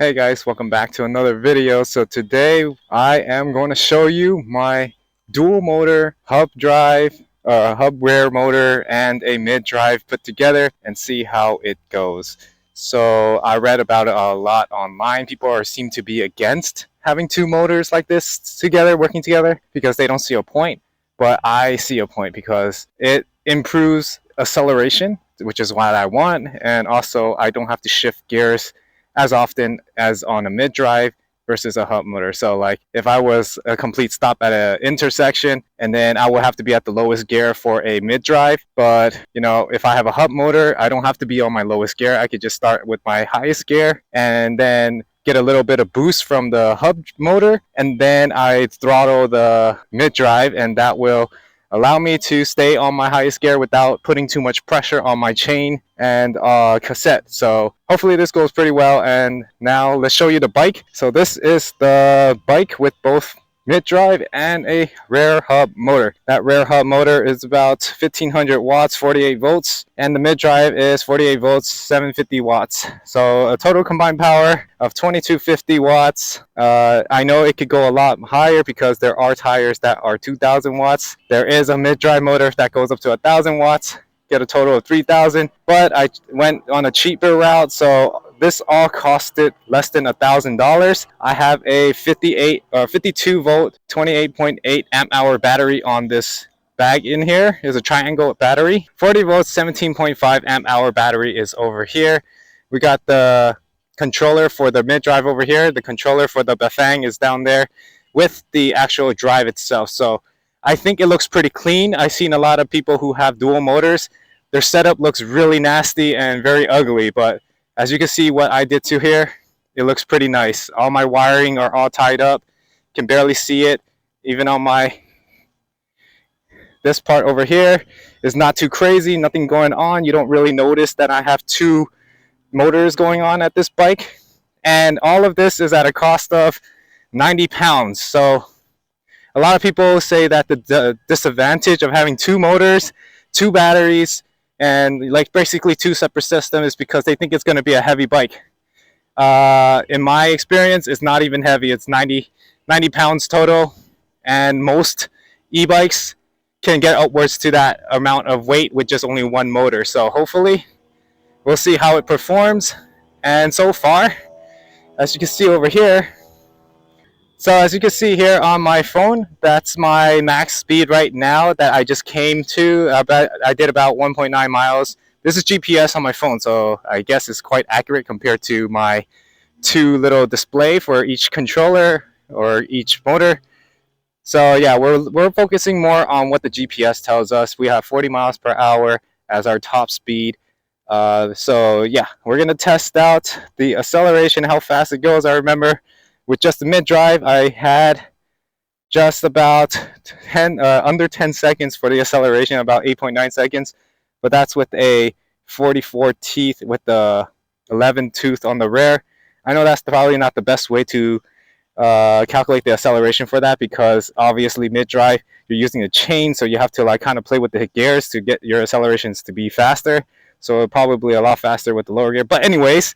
Hey guys, welcome back to another video. So today I am going to show you my dual motor hub drive, hub rear motor and a mid drive put together and see how it goes. So I read about it a lot online. People seem to be against having two motors like this together, working together, because they don't see a point. But I see a point because it improves acceleration, which is what I want, and also I don't have to shift gears as often as on a mid drive versus a hub motor. So like if I was a complete stop at an intersection, and then I would have to be at the lowest gear for a mid drive. But if I have a hub motor, I don't have to be on my lowest gear. I could just start with my highest gear and then get a little bit of boost from the hub motor, and then I throttle the mid drive, and that will allow me to stay on my highest gear without putting too much pressure on my chain and cassette. So hopefully this goes pretty well. And now let's show you the bike. So this is the bike with both mid drive and a rear hub motor. That rear hub motor is about 1500 watts, 48 volts, and the mid drive is 48 volts, 750 watts. So a total combined power of 2250 watts. I know it could go a lot higher because there are tires that are 2000 watts. There is a mid drive motor that goes up to 1000 watts. Get a total of 3000, but I went on a cheaper route, so this all costed less than $1,000. I have a 52 volt 28.8 amp hour battery on this bag in here. Is a triangle battery. 40 volts 17.5 amp hour battery is over here. We got the controller for the mid drive over here. The controller for the Bafang is down there with the actual drive itself. So I think it looks pretty clean. I've seen a lot of people who have dual motors. Their setup looks really nasty and very ugly, but as you can see what I did to here, it looks pretty nice. All my wiring are all tied up. Can barely see it. Even on this part over here is not too crazy, nothing going on. You don't really notice that I have two motors going on at this bike. And all of this is at a cost of 90 pounds. So a lot of people say that the disadvantage of having two motors, two batteries, and like basically two separate systems is because they think it's going to be a heavy bike. In my experience, it's not even heavy. It's 90 pounds total, and most e-bikes can get upwards to that amount of weight with just only one motor. So hopefully we'll see how it performs. And so far, as you can see over here, on my phone, that's my max speed right now that I just came to. I did about 1.9 miles. This is GPS on my phone, so I guess it's quite accurate compared to my two little display for each controller or each motor. So yeah, we're focusing more on what the GPS tells us. We have 40 miles per hour as our top speed. So yeah, we're gonna test out the acceleration, how fast it goes. I remember with just the mid drive, I had just about under 10 seconds for the acceleration, about 8.9 seconds. But that's with a 44 teeth with the 11 tooth on the rear. I know that's probably not the best way to calculate the acceleration for that, because obviously mid drive you're using a chain, so you have to like kind of play with the gears to get your accelerations to be faster. So probably a lot faster with the lower gear. But anyways,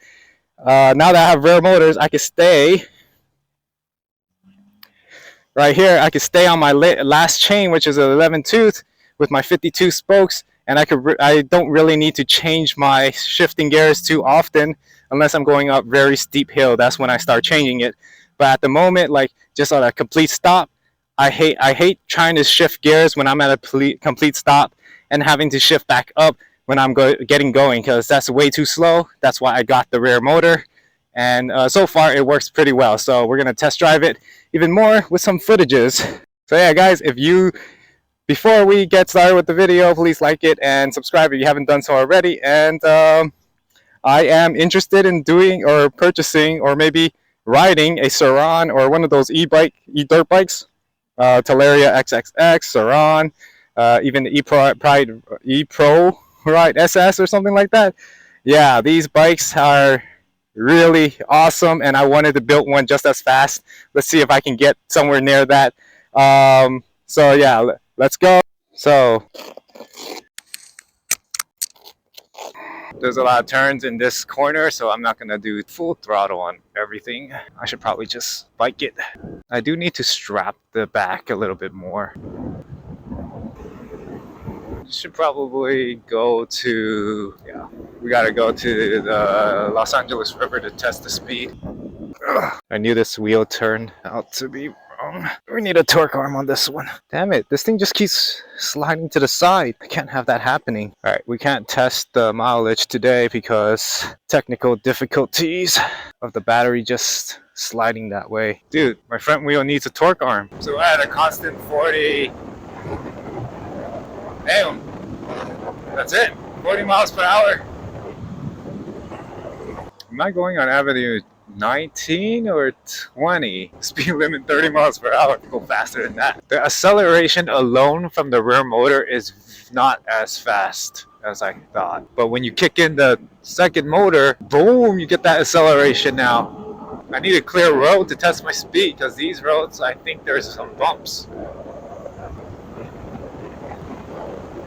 now that I have rear motors, I can stay right here. I can stay on my last chain, which is an 11 tooth with my 52 spokes, and I don't really need to change my shifting gears too often unless I'm going up very steep hill. That's when I start changing it. But at the moment, like just on a complete stop, I hate trying to shift gears when I'm at a complete stop and having to shift back up when I'm getting going, because that's way too slow. That's why I got the rear motor. And so far it works pretty well. So we're gonna test drive it even more with some footages. So yeah guys, before we get started with the video, please like it and subscribe if you haven't done so already. And I am interested in doing or purchasing or maybe riding a Sur-Ron or one of those e-dirt bikes, Talaria XXX, Sur-Ron, even the ePro Ride SS or something like that. Yeah, these bikes are really awesome, and I wanted to build one just as fast. Let's see if I can get somewhere near that. So yeah, let's go. So There's a lot of turns in this corner, so I'm not gonna do full throttle on everything. I should probably just bike it. I do need to strap the back a little bit more. Should probably go to, yeah, we gotta go to the Los Angeles River to test the speed. Ugh. I knew this wheel turned out to be wrong. We need a torque arm on this one. Damn it, this thing just keeps sliding to the side. I can't have that happening. Alright, we can't test the mileage today because technical difficulties of the battery just sliding that way. Dude, my front wheel needs a torque arm. So we're at a constant 40. Damn, that's it, 40 miles per hour. Am I going on Avenue 19 or 20? Speed limit 30 miles per hour. Go faster than that. The acceleration alone from the rear motor is not as fast as I thought. But when you kick in the second motor, boom, you get that acceleration now. I need a clear road to test my speed because these roads, I think there's some bumps.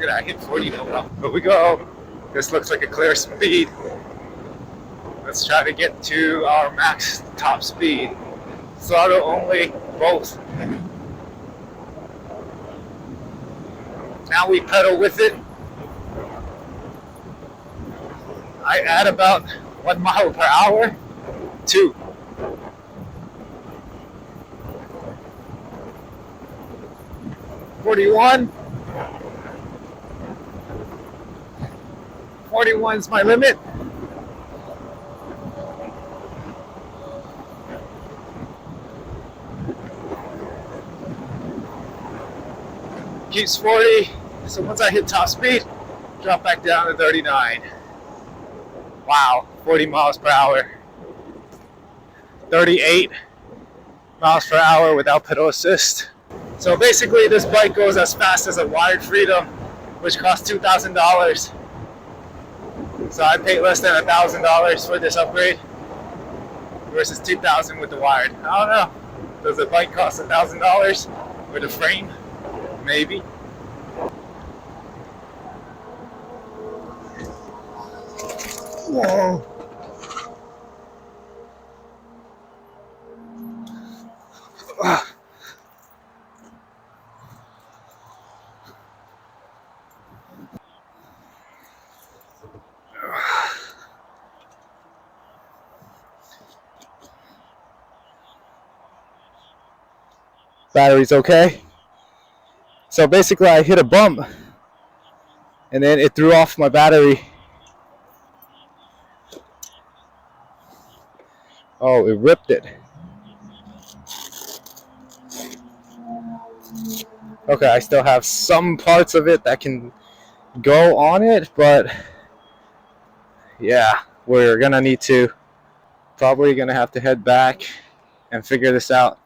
I hit 40 now. Here we go. This looks like a clear speed. Let's try to get to our max top speed. Throttle only, both. Now we pedal with it. I add about 1 mile per hour. 2. $41. 41 is my limit. Keeps 40. So once I hit top speed, drop back down to 39. Wow, 40 miles per hour. 38 miles per hour without pedal assist. So basically this bike goes as fast as a Wired Freedom, which costs $2,000. So I paid less than $1,000 for this upgrade versus $2,000 with the Wired. I don't know. Does the bike cost $1,000 with a frame? Maybe. Whoa. Battery's okay. So basically I hit a bump and then it threw off my battery. Oh, it ripped it. Okay, I still have some parts of it that can go on it, but yeah, we're gonna need to, probably gonna have to head back and figure this out.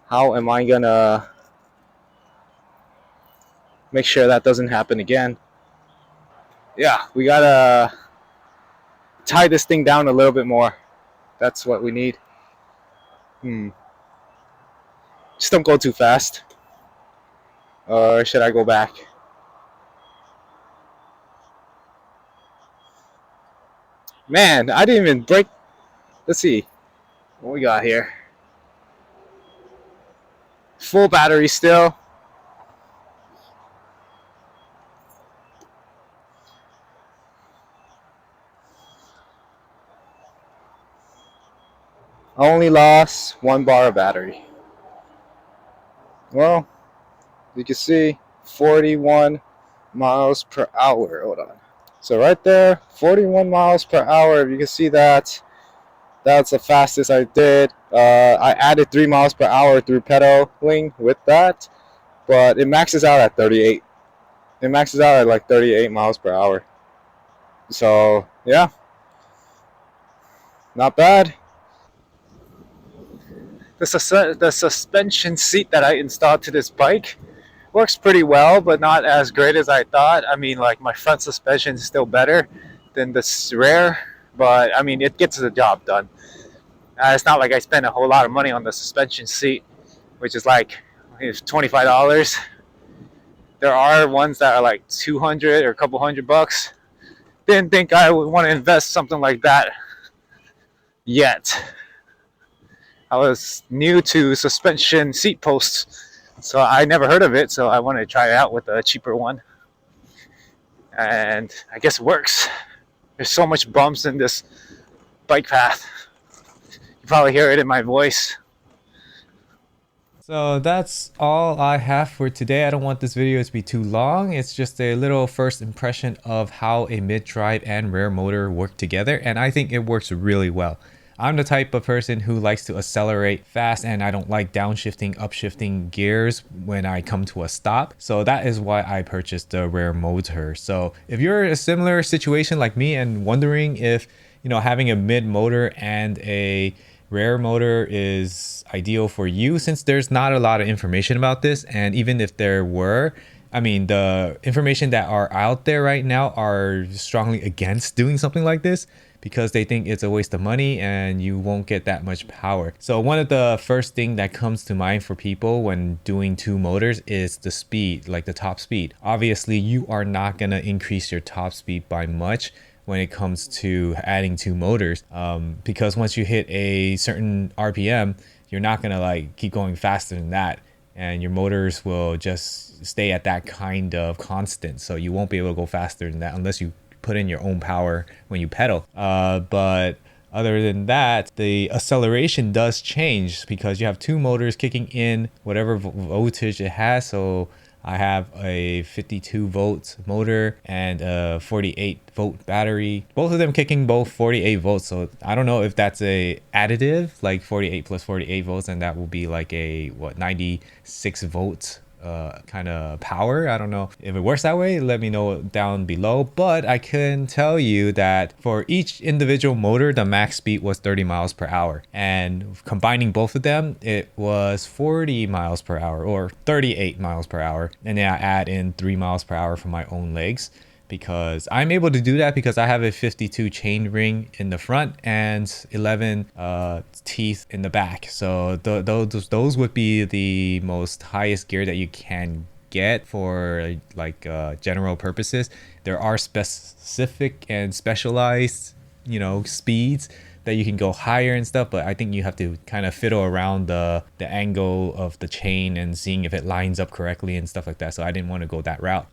How am I gonna make sure that doesn't happen again? Yeah, we gotta tie this thing down a little bit more. That's what we need. Just don't go too fast. Or should I go back? Man, I didn't even break. Let's see what we got here. Full battery still. Only lost 1 bar of battery. Well, you can see 41 miles per hour. Hold on. So right there, 41 miles per hour. If you can see that, that's the fastest I did. I added 3 miles per hour through pedaling with that, but it maxes out at 38. It maxes out at like 38 miles per hour. So yeah, not bad. The suspension seat that I installed to this bike works pretty well, but not as great as I thought. I mean, like, my front suspension is still better than the rear, but I mean, it gets the job done. It's not like I spent a whole lot of money on the suspension seat, which is like $25. There are ones that are like $200 or a couple $100. didn't think I would want to invest something like that yet. I was new to suspension seat posts, so I never heard of it. So I wanted to try it out with a cheaper one, and I guess it works. There's so much bumps in this bike path. You probably hear it in my voice. So that's all I have for today. I don't want this video to be too long. It's just a little first impression of how a mid-drive and rear motor work together, and I think it works really well. I'm the type of person who likes to accelerate fast, and I don't like downshifting, upshifting gears when I come to a stop. So that is why I purchased the rear motor. So if you're in a similar situation like me and wondering if, having a mid motor and a rear motor is ideal for you, since there's not a lot of information about this, and even if there were, I mean, the information that are out there right now are strongly against doing something like this because they think it's a waste of money and you won't get that much power. So one of the first thing that comes to mind for people when doing two motors is the speed, like the top speed. Obviously, you are not going to increase your top speed by much when it comes to adding two motors, because once you hit a certain RPM, you're not gonna like keep going faster than that, and your motors will just stay at that kind of constant, so you won't be able to go faster than that unless you put in your own power when you pedal. But other than that, the acceleration does change because you have two motors kicking in whatever voltage it has. So I have a 52 volt motor and a 48 volt battery, both of them kicking both 48 volts. So I don't know if that's a additive, like 48 plus 48 volts, and that will be like a 96 volt kind of power. I don't know if it works that way. Let me know down below. But I can tell you that for each individual motor, the max speed was 30 miles per hour, and combining both of them, it was 40 miles per hour or 38 miles per hour. And then I add in 3 miles per hour for my own legs, because I'm able to do that because I have a 52 chain ring in the front and 11 teeth in the back. So those would be the most highest gear that you can get for like general purposes. There are specific and specialized, speeds that you can go higher and stuff, but I think you have to kind of fiddle around the angle of the chain and seeing if it lines up correctly and stuff like that. So I didn't want to go that route.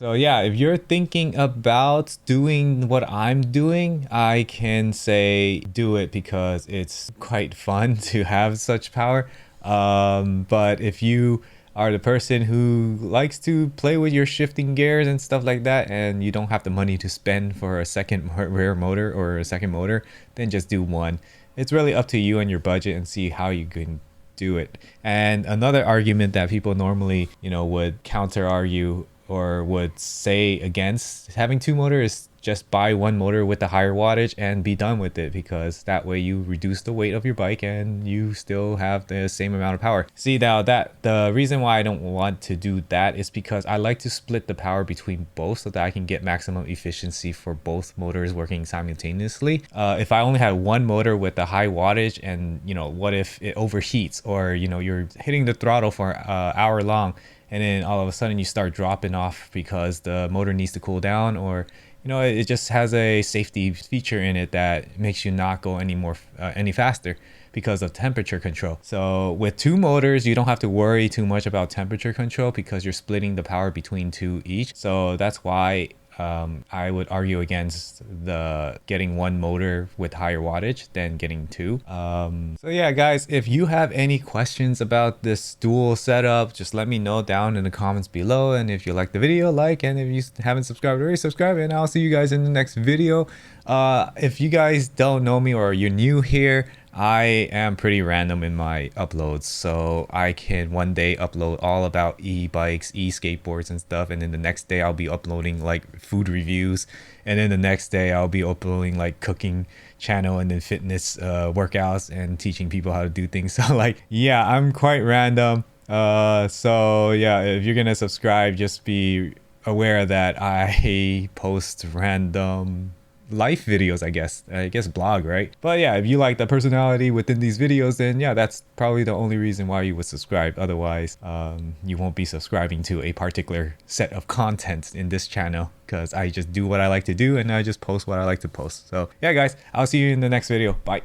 So yeah, if you're thinking about doing what I'm doing, I can say do it because it's quite fun to have such power. But if you are the person who likes to play with your shifting gears and stuff like that, and you don't have the money to spend for a second rear motor or a second motor, then just do one. It's really up to you and your budget, and see how you can do it. And another argument that people normally, would counter argue or would say against having two motors, just buy one motor with the higher wattage and be done with it, because that way you reduce the weight of your bike and you still have the same amount of power. See, now that the reason why I don't want to do that is because I like to split the power between both so that I can get maximum efficiency for both motors working simultaneously. If I only had one motor with a high wattage, and what if it overheats, or you're hitting the throttle for an hour long, and then all of a sudden you start dropping off because the motor needs to cool down, or it just has a safety feature in it that makes you not go any faster because of temperature control. So with two motors, you don't have to worry too much about temperature control because you're splitting the power between two each. So that's why I would argue against the getting one motor with higher wattage than getting two. So yeah, guys, if you have any questions about this dual setup, just let me know down in the comments below. And if you like the video, like, and if you haven't subscribed already, subscribe, and I'll see you guys in the next video. If you guys don't know me or you're new here, I am pretty random in my uploads, so I can one day upload all about e-bikes, e-skateboards and stuff, and then the next day I'll be uploading like food reviews, and then the next day I'll be uploading like cooking channel, and then fitness workouts and teaching people how to do things. So like, yeah, I'm quite random. So yeah, if you're gonna subscribe, just be aware that I post random life videos, I guess blog, right? But yeah, if you like the personality within these videos, then yeah, that's probably the only reason why you would subscribe. Otherwise, you won't be subscribing to a particular set of content in this channel, because I just do what I like to do and I just post what I like to post. So yeah guys, I'll see you in the next video. Bye.